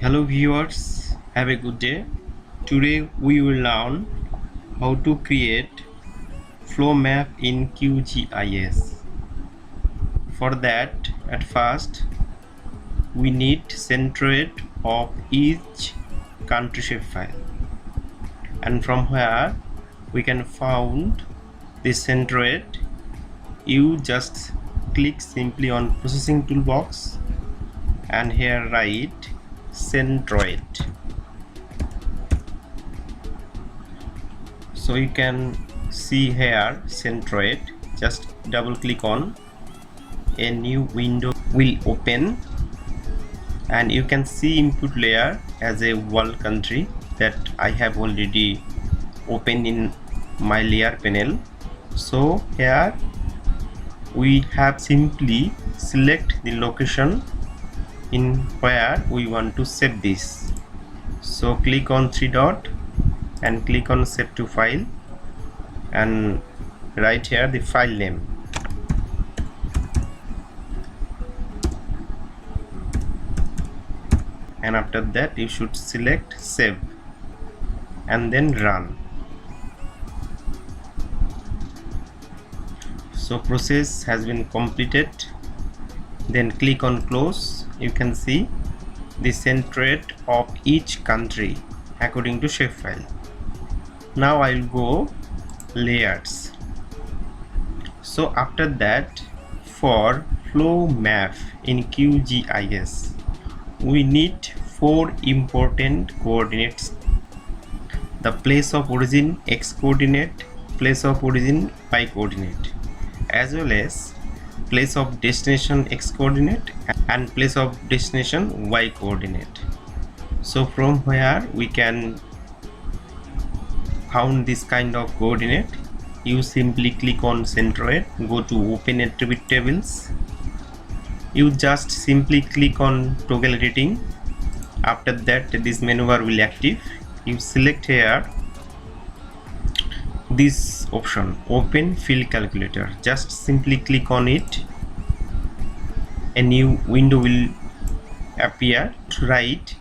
Hello viewers, have a good day. Today we will learn how to create flow map in QGIS. For that, at first we need centroid of each country shapefile, and from where we can find this centroid, you just click simply on processing toolbox and here write centroid. So you can see here centroid. Just double click on, a new window will open and you can see input layer as a world country that I have already opened in my layer panel. So here we have simply select the location in where we want to save this. So click on three dot and click on save to file and write here the file name. And after that you should select save and then run. So process has been completed. Then click on close. You can see the centroid of each country according to shapefile. Now I will go layers. So after that, for flow map in QGIS we need four important coordinates: the place of origin x coordinate, place of origin y coordinate, as well as place of destination x coordinate and place of destination y coordinate. So from where we can found this kind of coordinate, you simply click on centroid, go to open attribute tables. You just simply click on toggle editing. After that this menu bar will active. You select here this option, open field calculator. Just simply click on it. A new window will appear. To write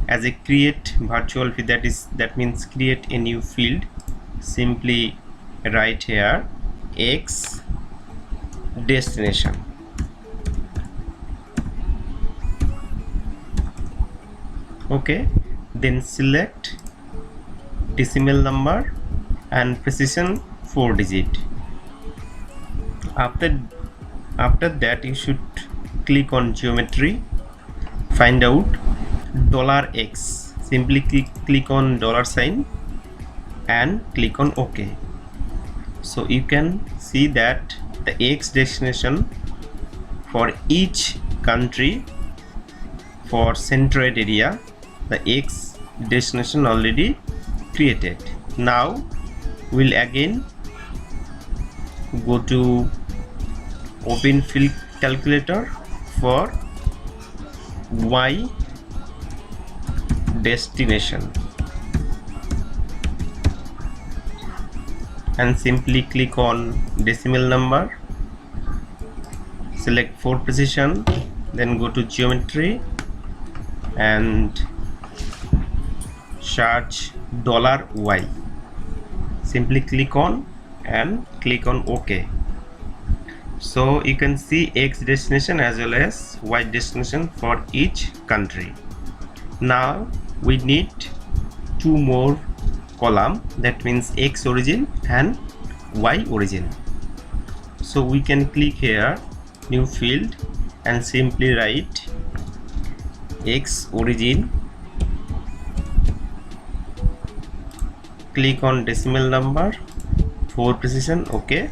as a create virtual field, that means create a new field. Simply write here x destination. Okay, then select decimal number and precision 4 digit. After that you should click on geometry, find out $x. Simply click on $sign and click on OK. So you can see that the x destination for each country for centroid area, the x destination already created. Now we'll again go to open field calculator for y destination and simply click on decimal number, select 4 precision, then go to geometry and search $y. Simply click on and click on OK. So you can see x destination as well as y destination for each country. Now we need two more column, that means x origin and y origin. So we can click here new field and simply write x origin, click on decimal number, 4 precision, OK,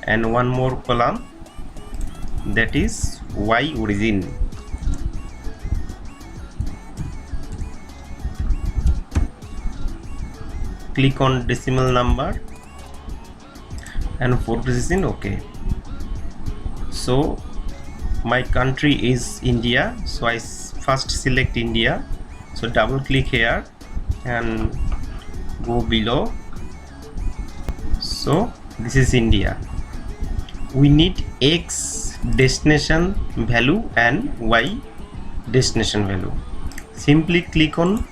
and one more column, that is y origin. Click on decimal number and 4 precision, OK. So my country is India, so I first select India. So double click here and go below. So this is India. We need x destination value and y destination value. simply click on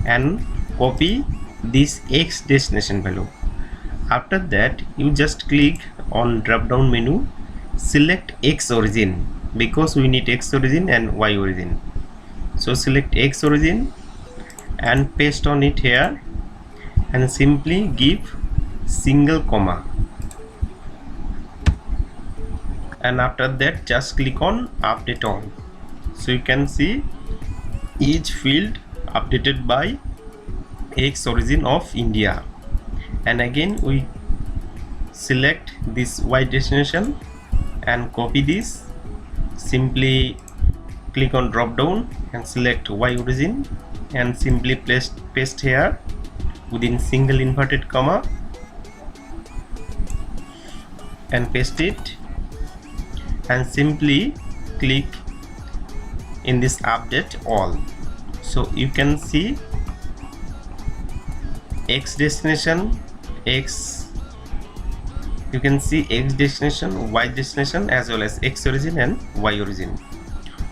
and copy this X destination value. After that, you just click on drop down menu, select X origin, because we need X origin and Y origin. So select X origin and paste on it here, and simply give single comma, and after that just click on update all. So you can see each field updated by X origin of India. And again we select this Y destination and copy this, simply click on drop down and select Y origin and simply paste here within single inverted comma and paste it, and simply click in this update all. So you can see X destination, X, you can see X destination, Y destination, as well as X origin and Y origin.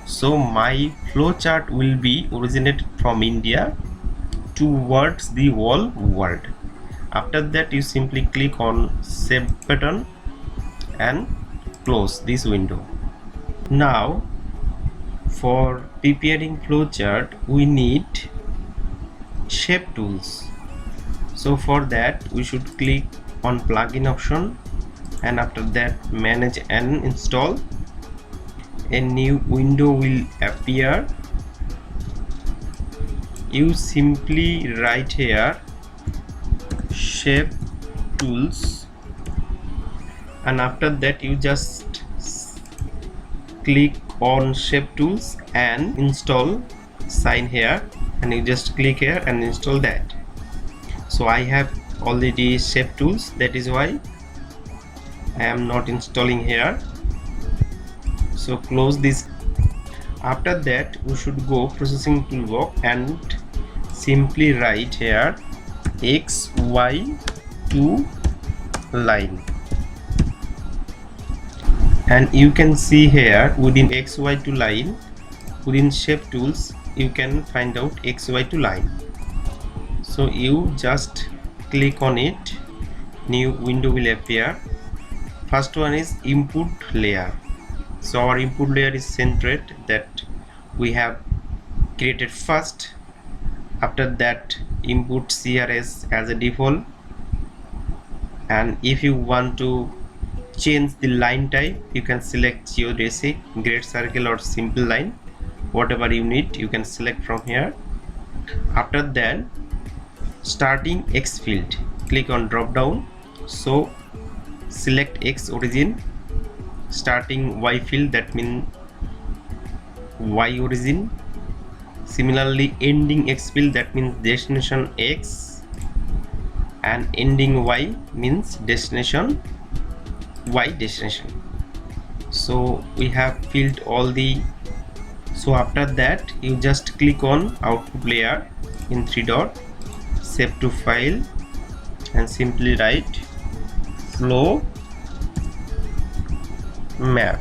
So my flowchart will be originated from India towards the whole world. After that you simply click on save button and close this window. Now for preparing flowchart we need shape tools. So for that we should click on plugin option, and after that manage and install. A new window will appear. You simply write here shape tools, and after that you just click on shape tools and install sign here, and you just click here and install that. So I have already shape tools, that is why I am not installing here. So close this. After that we should go processing toolbox and simply write here XY2 line, and you can see here within XY2 line, within shape tools you can find out XY2 line. So you just click on it, new window will appear. First one is input layer. So our input layer is centered, that we have created first. After that input CRS as a default, and if you want to change the line type you can select geodesic, great circle or simple line, whatever you need you can select from here. After that starting X field, click on drop down, so select X origin, starting Y field, that means Y origin. Similarly ending X field, that means destination X, and ending Y means destination Y destination. So we have filled all the. So after that you just click on output layer in 3 dot, save to file, and simply write flow map,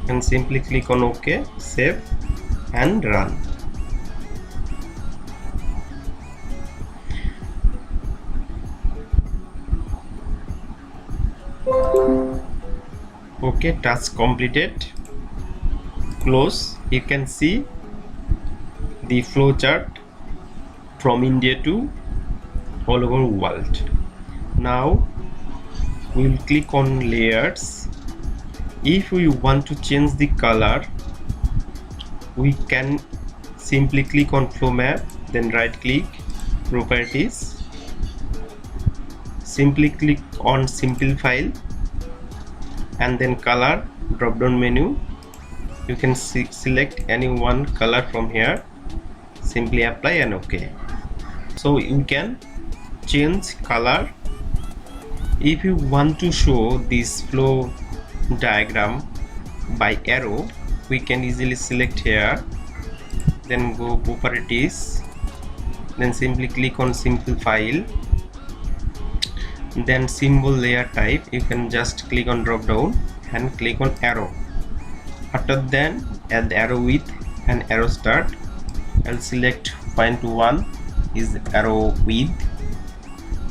and simply click on OK, save and run. Okay, task completed. Close. You can see the flowchart from India to all over world. Now we will click on layers. If we want to change the color we can simply click on flow map, then right click properties, simply click on simple file, and then color, drop down menu, you can select any one color from here, simply apply and OK. So you can change color. If you want to show this flow diagram by arrow we can easily select here, then go properties, then simply click on simple file, then symbol layer type, you can just click on drop down and click on arrow. After then, add arrow width and arrow start. I'll select point 1 is arrow width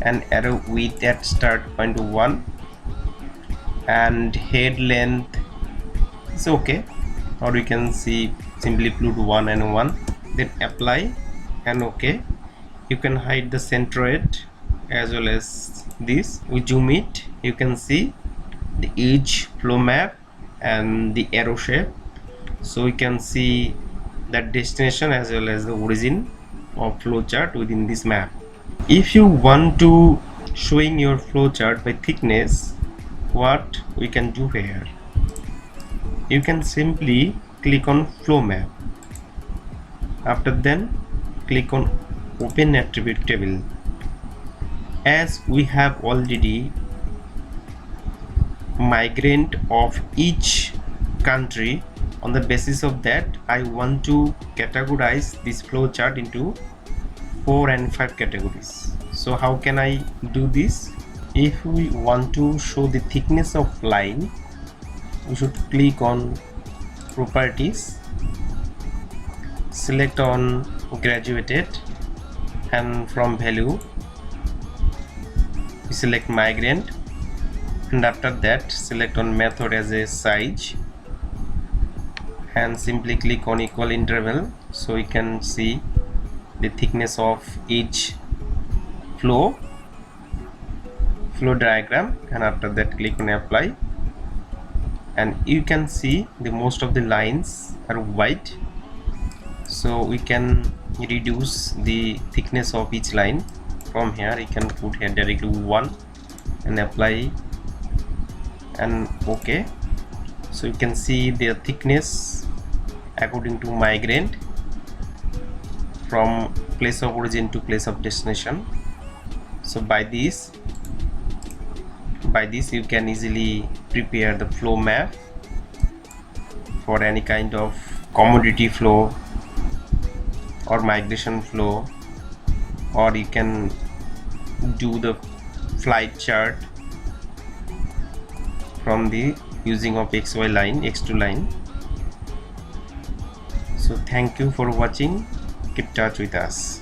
and arrow width at start point 1, and head length is okay, or we can see simply put 1 and 1, then apply and okay. You can hide the centroid as well as this. We zoom it, you can see the edge flow map and the arrow shape, so we can see that destination as well as the origin of flowchart within this map. If you want to showing your flowchart by thickness, what we can do here, you can simply click on flow map. After then click on open attribute table. As we have already migrant of each country, on the basis of that I want to categorize this flowchart into 4 and 5 categories. So how can I do this? If we want to show the thickness of line, we should click on properties, select on graduated, and from value we select migrant, and after that select on method as a size and simply click on equal interval, so we can see the thickness of each flow diagram, and after that click on apply, and you can see the most of the lines are white, so we can reduce the thickness of each line. From here you can put here directly 1 and apply and okay. So you can see their thickness according to migrant from place of origin to place of destination. So by this you can easily prepare the flow map for any kind of commodity flow or migration flow, or you can do the flight chart from the using of XY line, X2 line. So thank you for watching. Keep touch with us.